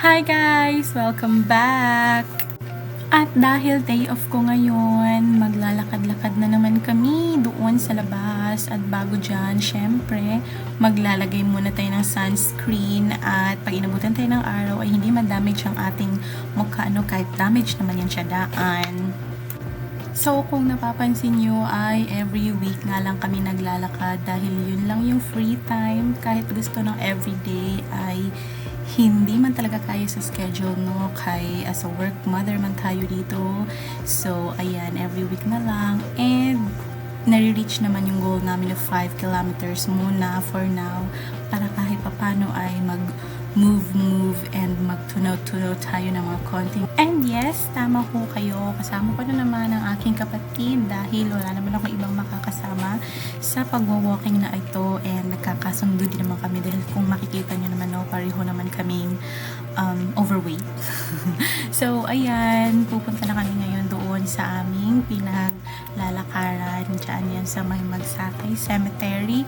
Hi guys! Welcome back! At dahil day off ko ngayon, maglalakad-lakad na naman kami doon sa labas. At bago dyan, syempre, maglalagay muna tayo ng sunscreen. At pag inabutan tayo ng araw ay hindi ma-damage ang ating mukha, kahit damage naman yan siya daan. So, kung napapansin nyo ay every week nga lang kami naglalakad dahil yun lang yung free time. Kahit gusto ng everyday ay hindi man talaga kaya sa schedule, kay as a work mother man tayo dito. So, ayan, every week na lang. And, nare-reach naman yung goal namin of 5 kilometers muna for now para kahit papano ay mag-move and magtunaw-tunaw tayo ng mga konting. And yes, tama po kayo. Kasama ko na naman ang aking kapatid dahil wala naman ako ibang makakasama sa pagwa-walking na ito, and nagkakasundo din naman kami dahil kung makikita nyo naman, pareho naman kaming overweight. So, ayan, pupunta na kami ngayon doon sa aming pinaglalakaran. Diyan yan sa may Magsakay Cemetery.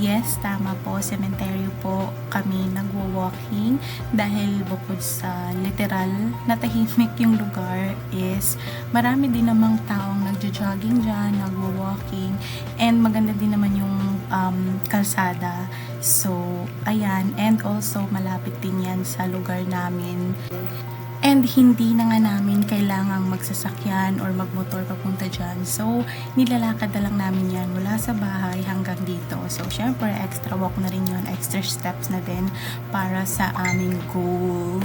Yes, tama po, cemetery po kami nagwo-walking dahil bukod sa literal na tahimik yung lugar is marami din namang taong nagjo-jogging dyan, nagwo-walking, and maganda din naman yung kalsada. So, ayan, and also malapit din yan sa lugar namin. And hindi na nga namin kailangang magsasakyan or magmotor papunta dyan. So, nilalakad na lang namin yan mula sa bahay hanggang dito. So, syempre, extra walk na rin yun, extra steps na din para sa aming goal.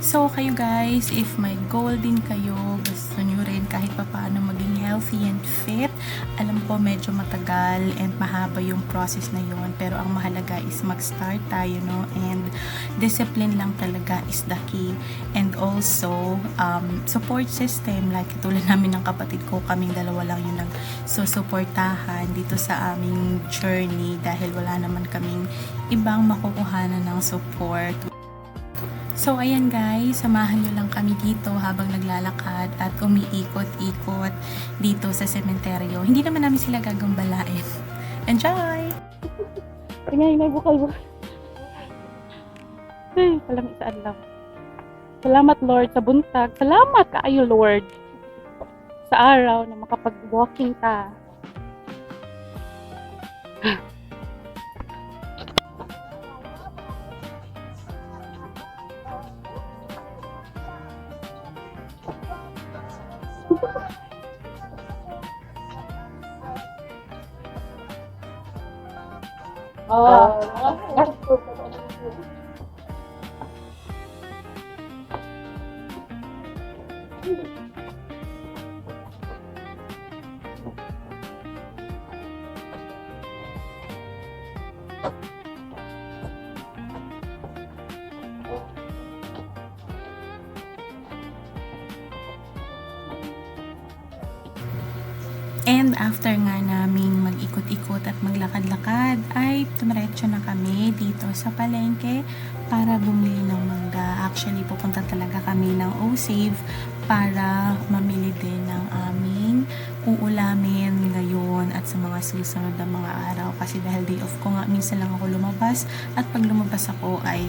So, kayo guys, if may goal din kayo, gusto nyo rin kahit papaano maging healthy and fit, alam ko medyo matagal and mahaba yung process na yun, pero ang mahalaga is mag-start tayo, and discipline lang talaga is the key. And also, support system, like tulad namin ng kapatid ko, kaming dalawa lang yung nagsusuportahan dito sa aming journey dahil wala naman kaming ibang makukuhanan ng support. So, ayan guys, samahan nyo lang kami dito habang naglalakad at umiikot-ikot dito sa sementeryo. Hindi naman namin sila gagambalain. Enjoy! Tingnan, may bukal-bukal. Ay, palang isaan lang. Salamat Lord sa buntag. Salamat kaayo Lord sa araw na makapag-walking ta. And after nga naming mag-ikot-ikot at maglakad-lakad, ay tumiretso na kami dito sa palengke para bumili ng mangga. Actually, pupunta talaga kami ng O-Save para mamili din ng aming uulamin ngayon at sa mga susunod na mga araw. Kasi dahil day off ko nga, minsan lang ako lumabas, at pag lumabas ako ay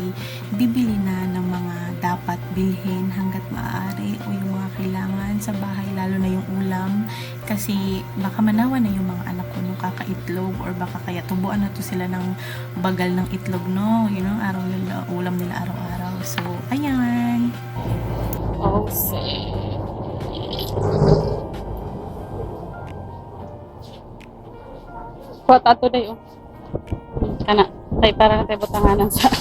bibili na ng mga dapat bilhin hanggat maaari o yung mga kailangan sa bahay, lalo na yung ulam. Kasi baka manawa na yung mga anak ko nung kakaitlog, or baka kaya tubuan na to sila ng bagal ng itlog, araw nila, ulam nila araw-araw. So, ayan. Kuha tato na yun. Kana, tayo para tayo butanganan sa...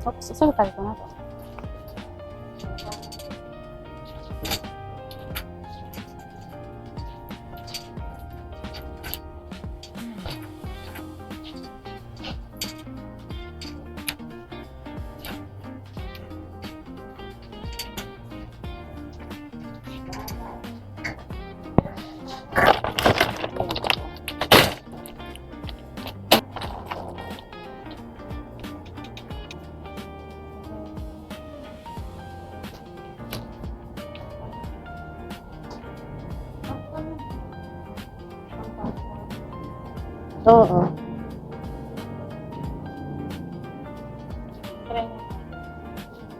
Oops, saan tayo ko na to? Oo.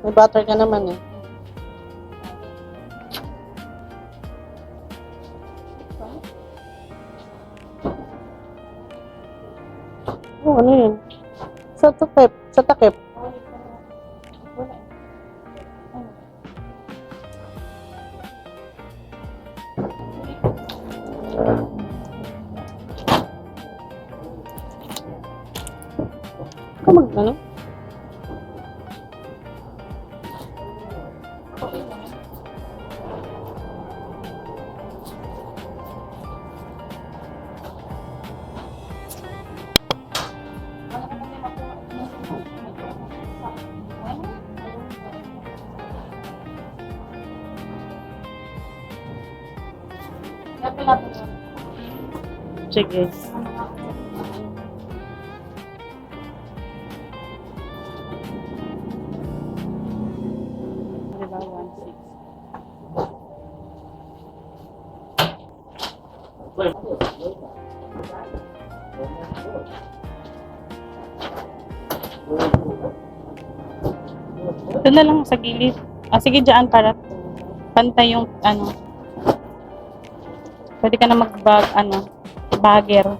May butter ka naman eh. Oh, ano yun? Sa takip. Sa takip. Ikaw ano? Sige. Diba, 1.6. Ito na lang sa gilid. Ah, sige, dyan para pantay yung ano. Pwede ka na bagger.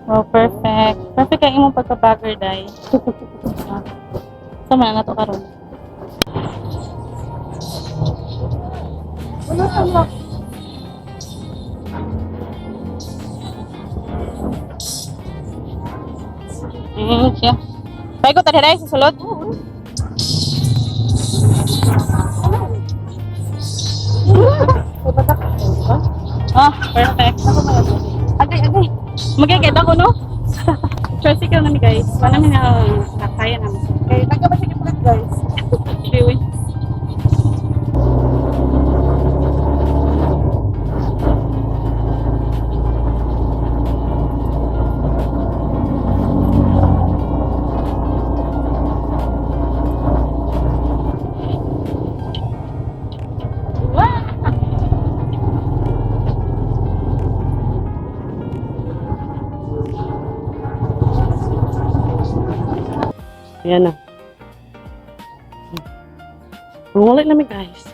Oh, perfect. Perfect ang imong pagka-bagger, day. Sama na to karon. Siya. Paikot ta dai sa sulod. Ah, perfect. Agay. Magigit ako, no? Tricycle namin, guys. Wala namin kaya namin. Okay, nagkabasig yung guys. Really? Ayan na. Mangulit namin guys.